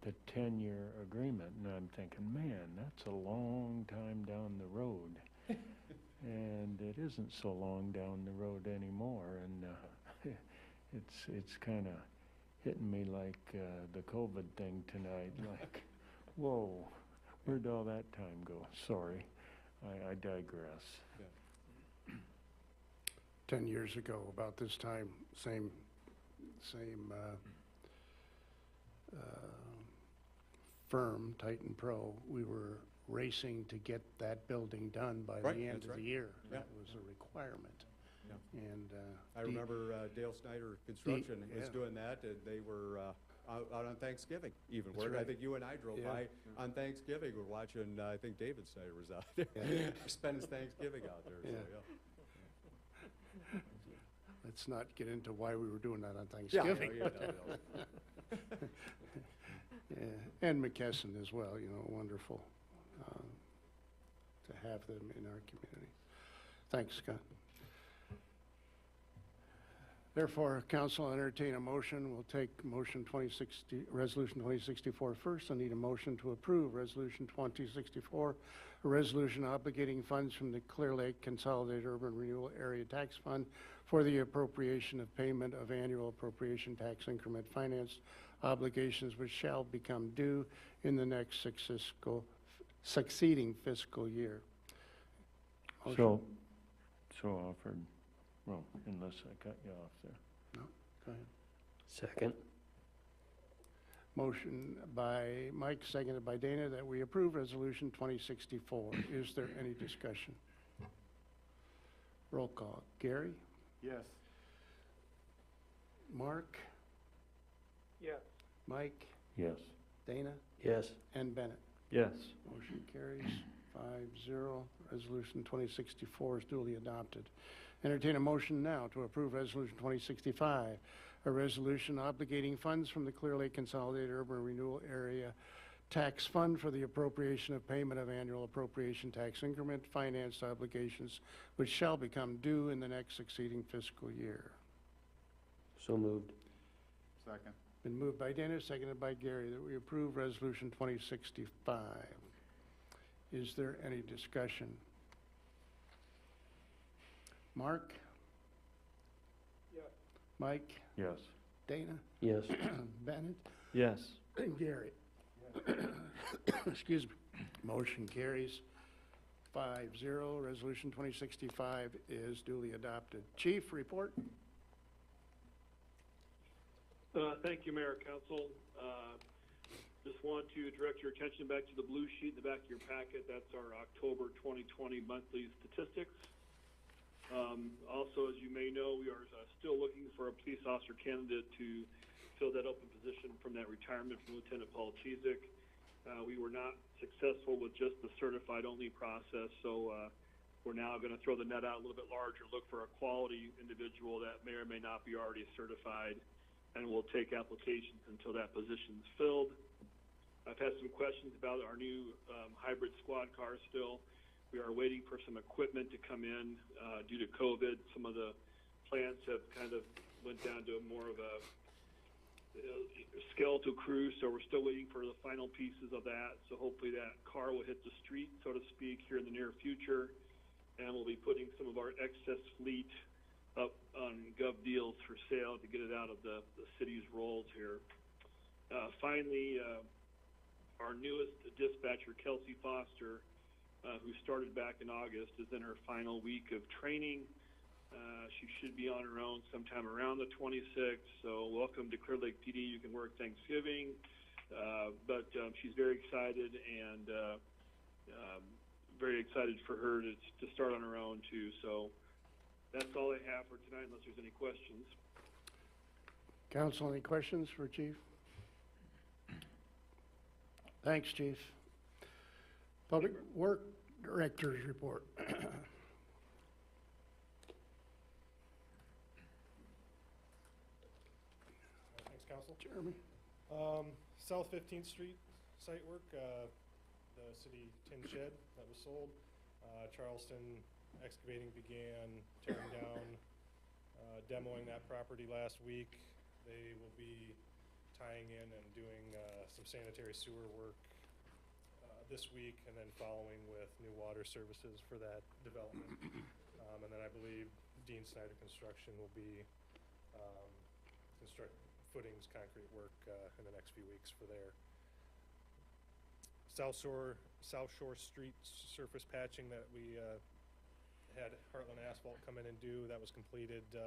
the 10-year agreement, and I'm thinking, man, that's a long time down the road. And it isn't so long down the road anymore, and it's kind of hitting me like the COVID thing tonight, like, whoa. Where'd all that time go? Sorry, I digress. Yeah. 10 years ago, about this time, same firm, Titan Pro, we were racing to get that building done by the end of the year. Yeah. That was a requirement. Yeah. And I remember Dale Snyder Construction was doing that, and they were out on Thanksgiving even. That's Where right. I think you and I drove by on Thanksgiving. We're watching, I think David Snyder was out there. Spent his Thanksgiving out there. Yeah. So, let's not get into why we were doing that on Thanksgiving. Yeah. And McKesson as well, wonderful to have them in our community. Thanks, Scott. Therefore, council will entertain a motion. We'll take Resolution 2064 first. I need a motion to approve Resolution 2064, a resolution obligating funds from the Clear Lake Consolidated Urban Renewal Area Tax Fund for the appropriation of payment of annual appropriation tax increment finance obligations which shall become due in the next succeeding fiscal year. Motion. So offered. Well, unless I cut you off there. No, go ahead. Second. Motion by Mike, seconded by Dana, that we approve Resolution 2064. Is there any discussion? Roll call. Gary? Yes. Mark? Yes. Mike? Yes. Dana? Yes. And Bennett? Yes. Motion carries 5-0. Resolution 2064 is duly adopted. Entertain a motion now to approve Resolution 2065, a resolution obligating funds from the Clear Lake Consolidated Urban Renewal Area Tax Fund for the appropriation of payment of annual appropriation tax increment financed obligations which shall become due in the next succeeding fiscal year. So moved. Second. Been moved by Dennis, seconded by Gary, that we approve Resolution 2065. Is there any discussion? Mark? Yes. Mike? Yes. Dana? Yes. Bennett? Yes. And Gary? Excuse me. Motion carries 5-0. Resolution 2065 is duly adopted. Chief, report? Thank you, Mayor, Council. Just want to direct your attention back to the blue sheet in the back of your packet. That's our October 2020 monthly statistics. Also, as you may know, we are still looking for a police officer candidate to fill that open position from that retirement from Lieutenant Paul Chezik. We were not successful with just the certified only process, so we're now going to throw the net out a little bit larger, look for a quality individual that may or may not be already certified, and we'll take applications until that position is filled. I've had some questions about our new hybrid squad car still. We are waiting for some equipment to come in due to COVID. Some of the plants have kind of went down to more of a skeletal crew, so we're still waiting for the final pieces of that. So hopefully that car will hit the street, so to speak, here in the near future, and we'll be putting some of our excess fleet up on Gov Deals for sale to get it out of the city's rolls here. Finally, our newest dispatcher, Kelsey Foster, who started back in August, is in her final week of training. She should be on her own sometime around the 26th, so welcome to Clear Lake PD. You can work Thanksgiving, but she's very excited, and very excited for her to start on her own too. So that's all I have for tonight, unless there's any questions. Council, any questions for Chief? Thanks, Chief. Public Work Director's report. Thanks, Council. Jeremy? South 15th Street site work, the city tin shed that was sold. Charleston Excavating began tearing down, demoing that property last week. They will be tying in and doing some sanitary sewer work this week, and then following with new water services for that development. And then I believe Dean Snyder Construction will be construct footings, concrete work in the next few weeks for there. South Shore Street surface patching that we had Heartland Asphalt come in and do, that was completed the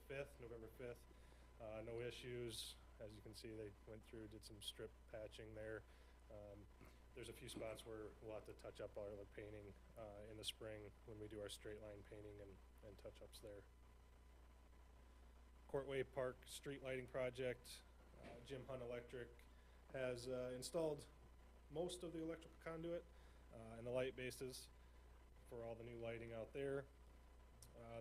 5th, November 5th. No issues. As you can see, they went through, did some strip patching there. There's a few spots where we'll have to touch up our painting in the spring when we do our straight line painting and touch-ups there. Courtway Park street lighting project. Jim Hunt Electric has installed most of the electrical conduit and the light bases for all the new lighting out there.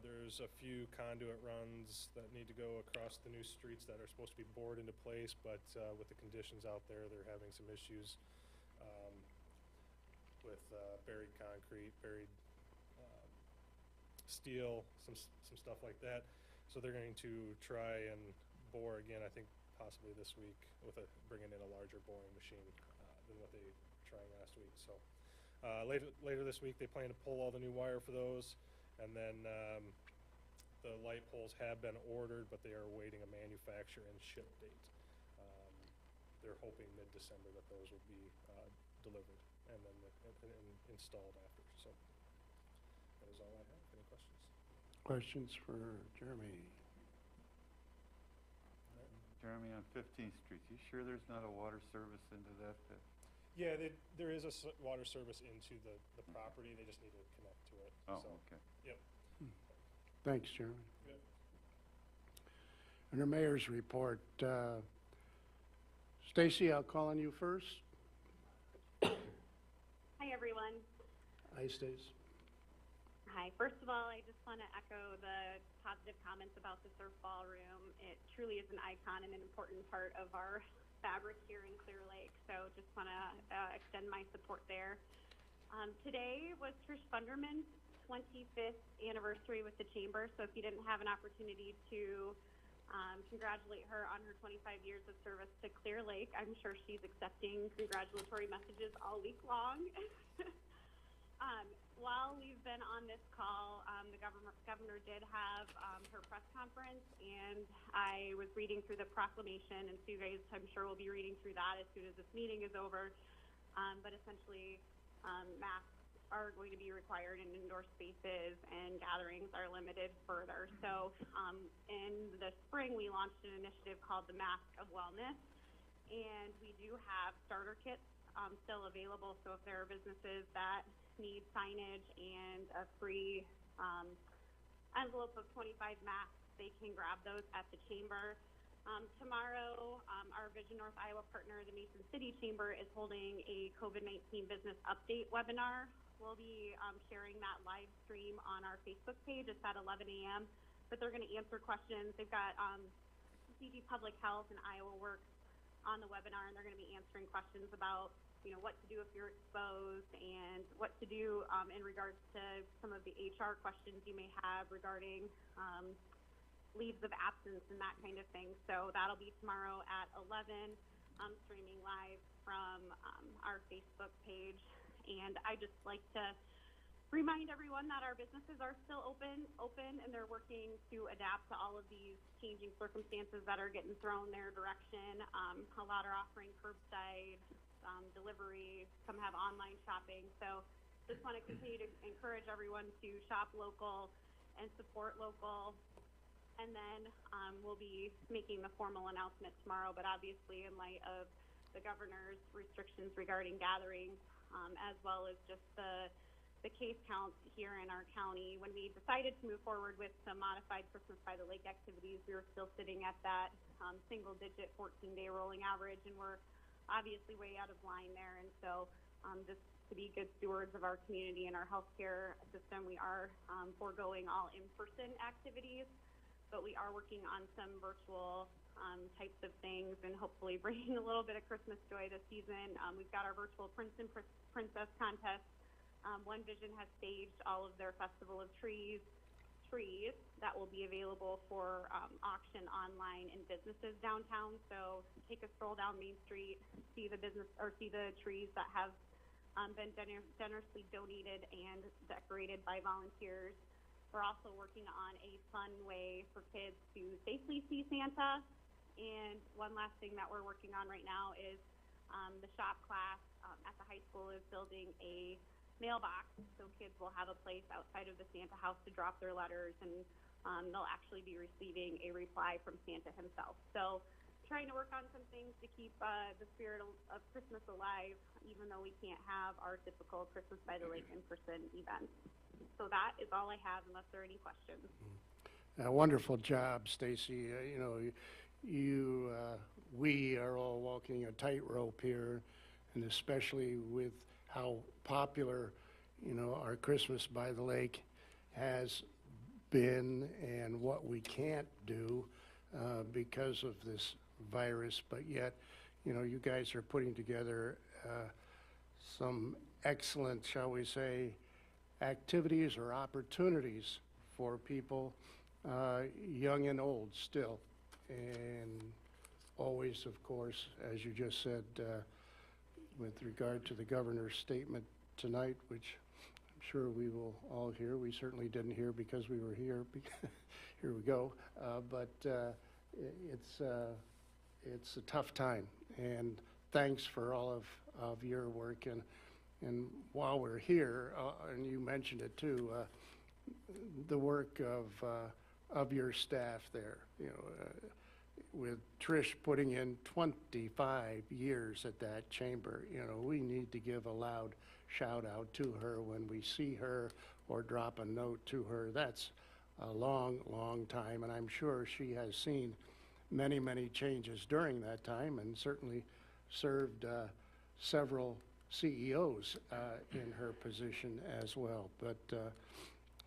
There's a few conduit runs that need to go across the new streets that are supposed to be bored into place, but with the conditions out there, they're having some issues with buried concrete, buried steel, some stuff like that. So they're going to try and bore again, I think possibly this week, with bringing in a larger boring machine than what they were trying last week. So later this week, they plan to pull all the new wire for those. And then the light poles have been ordered, but they are awaiting a manufacture and ship date. They're hoping mid-December that those will be delivered and then installed after. So that is all I have. Any questions? Questions for Jeremy? Jeremy, on 15th Street, you sure there's not a water service into that pit? Yeah, there is a water service into the property. They just need to connect to it. Oh, so, okay. Yep. Thanks, Jeremy. Yep. Under Mayor's report, Stacy, I'll call on you first. Hi, everyone. Hi, Stacy. Hi. First of all, I just want to echo the positive comments about the surf ballroom. It truly is an icon and an important part of our fabric here in Clear Lake. So just want to extend my support there. Today was Trish Funderman's 25th anniversary with the Chamber. So if you didn't have an opportunity to congratulate her on her 25 years of service to Clear Lake, I'm sure she's accepting congratulatory messages all week long. While we've been on this call, the governor did have her press conference, and I was reading through the proclamation, and so you guys, I'm sure, will be reading through that as soon as this meeting is over. But essentially, masks are going to be required in indoor spaces, and gatherings are limited further. So in the spring, we launched an initiative called the Mask of Wellness, and we do have starter kits still available. So if there are businesses that need signage and a free envelope of 25 masks, they can grab those at the Chamber. Tomorrow, our Vision North Iowa partner, the Mason City Chamber, is holding a COVID-19 business update webinar. We'll be sharing that live stream on our Facebook page. It's at 11 a.m., but they're going to answer questions. They've got CG Public Health and Iowa Works on the webinar, and they're going to be answering questions about what to do if you're exposed, and what to do in regards to some of the HR questions you may have regarding leaves of absence and that kind of thing. So that'll be tomorrow at 11, streaming live from our Facebook page. And I just like to remind everyone that our businesses are still open, and they're working to adapt to all of these changing circumstances that are getting thrown their direction. A lot are offering curbside delivery, some have online shopping. So just want to continue to encourage everyone to shop local and support local. And then we'll be making the formal announcement tomorrow, but obviously in light of the governor's restrictions regarding gatherings, as well as just the case counts here in our county, when we decided to move forward with some modified Christmas by the Lake activities, we were still sitting at that single-digit 14-day rolling average, and we're obviously way out of line there. And so just to be good stewards of our community and our healthcare system, we are foregoing all in-person activities, but we are working on some virtual types of things, and hopefully bringing a little bit of Christmas joy this season. We've got our virtual Prince and Princess contest. One Vision has staged all of their Festival of Trees that will be available for auction online in businesses downtown. So take a stroll down Main Street, see the trees that have been generously donated and decorated by volunteers. We're also working on a fun way for kids to safely see Santa. And one last thing that we're working on right now is the shop class at the high school is building a mailbox, so kids will have a place outside of the Santa house to drop their letters, and they'll actually be receiving a reply from Santa himself. So trying to work on some things to keep the spirit of Christmas alive, even though we can't have our typical Christmas by the Lake in-person events. So that is all I have, unless there are any questions. Wonderful job, Stacy. We are all walking a tightrope here, and especially with how popular, our Christmas by the Lake has been, and what we can't do because of this virus. But yet, you guys are putting together some excellent, shall we say, activities or opportunities for people, young and old still. And always, of course, as you just said, with regard to the governor's statement tonight, which I'm sure we will all hear. We certainly didn't hear because we were here. Here we go. But it's a tough time, and thanks for all of your work. And while we're here, and you mentioned it too, the work of your staff there, with Trish putting in 25 years at that chamber, we need to give a loud shout out to her when we see her or drop a note to her. That's a long, long time, and I'm sure she has seen many, many changes during that time, and certainly served several CEOs in her position as well. But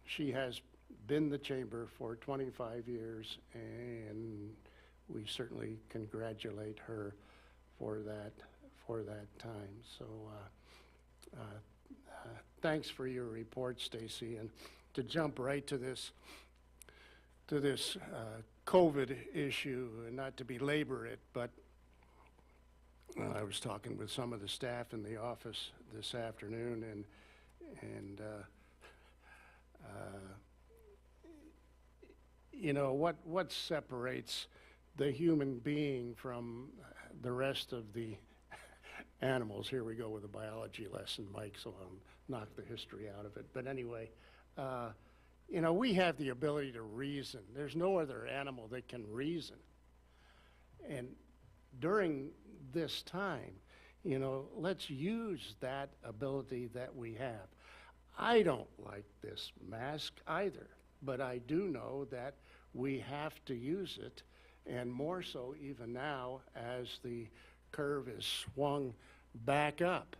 she has been the chamber for 25 years, and we certainly congratulate her for that time. So thanks for your report, Stacy. And to jump right to this COVID issue, and not to belabor it, but I was talking with some of the staff in the office this afternoon, and you know, what separates the human being from the rest of the animals? Here we go with a biology lesson, Mike, so I'll knock the history out of it. But anyway, you know, we have the ability to reason. There's no other animal that can reason. And during this time, you know, let's use that ability that we have. I don't like this mask either, but I do know that we have to use it, and more so even now as the curve is swung back up.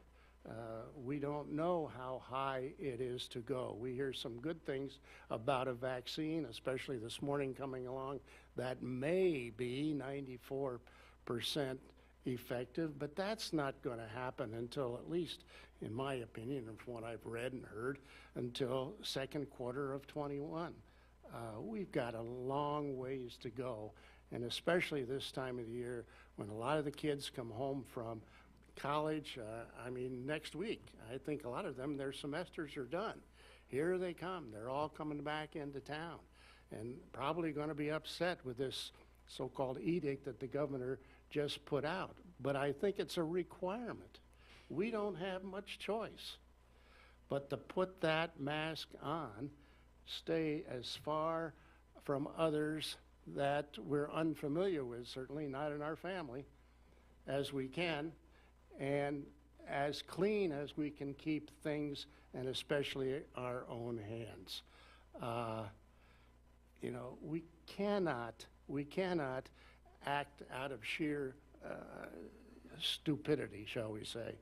We don't know how high it is to go. We hear some good things about a vaccine, especially this morning coming along, that may be 94% effective, but that's not going to happen until, at least in my opinion and from what I've read and heard, until second quarter of 21. We've got a long ways to go, and especially this time of the year when a lot of the kids come home from college. I mean, next week, I think a lot of them, their semesters are done. Here they come. They're all coming back into town and probably going to be upset with this so-called edict that the governor just put out. But I think it's a requirement. We don't have much choice but to put that mask on, stay as far from others that we're unfamiliar with, certainly not in our family, as we can, and as clean as we can keep things, and especially our own hands. You know, we cannot act out of sheer stupidity, shall we say,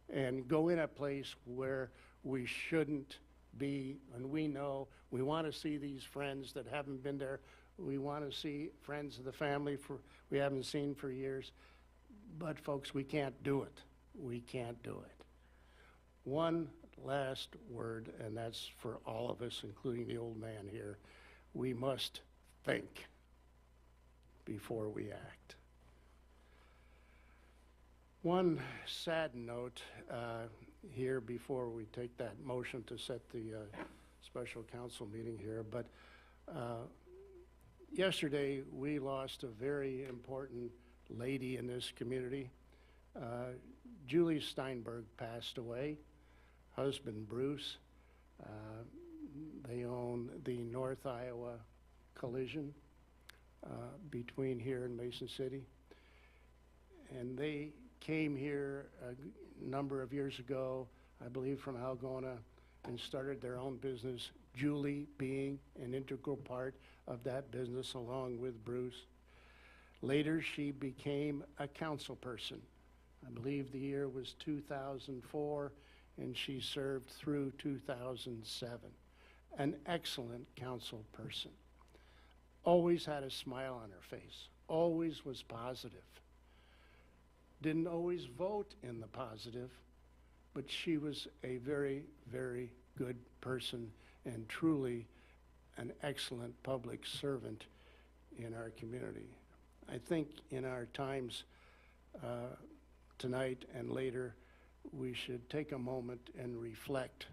and go in a place where we shouldn't be. And we know we want to see these friends that haven't been there. We want to see friends of the family we haven't seen for years. But folks, we can't do it. We can't do it. One last word, and that's for all of us, including the old man here. We must think before we act. One sad note here before we take that motion to set the special council meeting here, but yesterday we lost a very important lady in this community. Julie Steinberg passed away. Husband Bruce. They own the North Iowa Collision between here and Mason City. And they came here a number of years ago, I believe from Algona, and started their own business, Julie being an integral part of that business along with Bruce. Later, she became a council person. I believe the year was 2004, and she served through 2007. An excellent council person. Always had a smile on her face. Always was positive. Didn't always vote in the positive, but she was a very, very good person and truly an excellent public servant in our community. I think in our times tonight and later, we should take a moment and reflect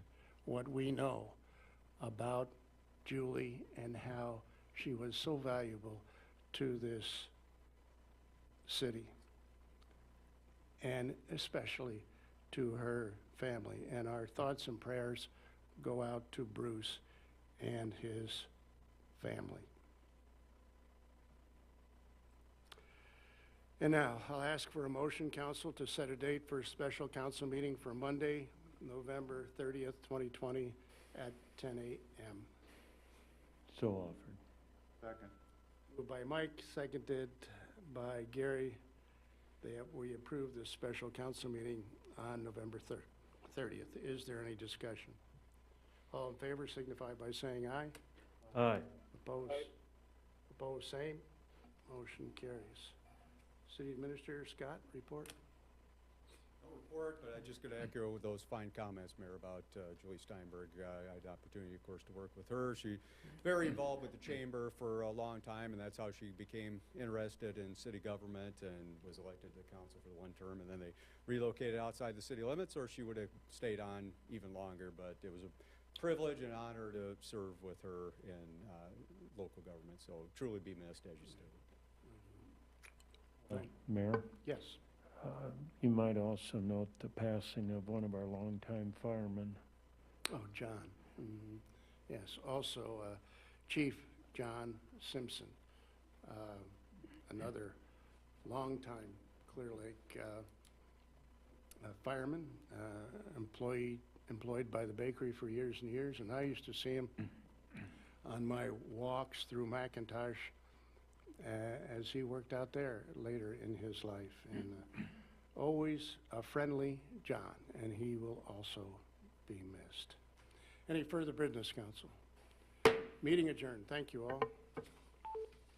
what we know about Julie and how she was so valuable to this city, and especially to her family. And our thoughts and prayers go out to Bruce and his family. And now, I'll ask for a motion, council, to set a date for a special council meeting for Monday, November 30th, 2020 at 10 a.m. So offered. Second. Moved by Mike, seconded by Gary. We approve this special council meeting on November 30th. Is there any discussion? All in favor signify by saying aye. Aye. Opposed? Opposed, same. Motion carries. City Administrator Scott, report. No report, but I'm just going to echo those fine comments, Mayor, about Julie Steinberg. I had the opportunity, of course, to work with her. She very involved with the chamber for a long time, and that's how she became interested in city government and was elected to council for the one term. And then they relocated outside the city limits, or she would have stayed on even longer. But it was a privilege and honor to serve with her in local government. So truly be missed, as you stated. Mayor, Yes. you might also note the passing of one of our longtime firemen. Oh, John. Yes, also Chief John Simpson, another longtime Clear Lake fireman, employed by the bakery for years and years, and I used to see him on my walks through McIntosh as he worked out there later in his life. And always a friendly John, and he will also be missed. Any further business, council? Meeting adjourned. Thank you all.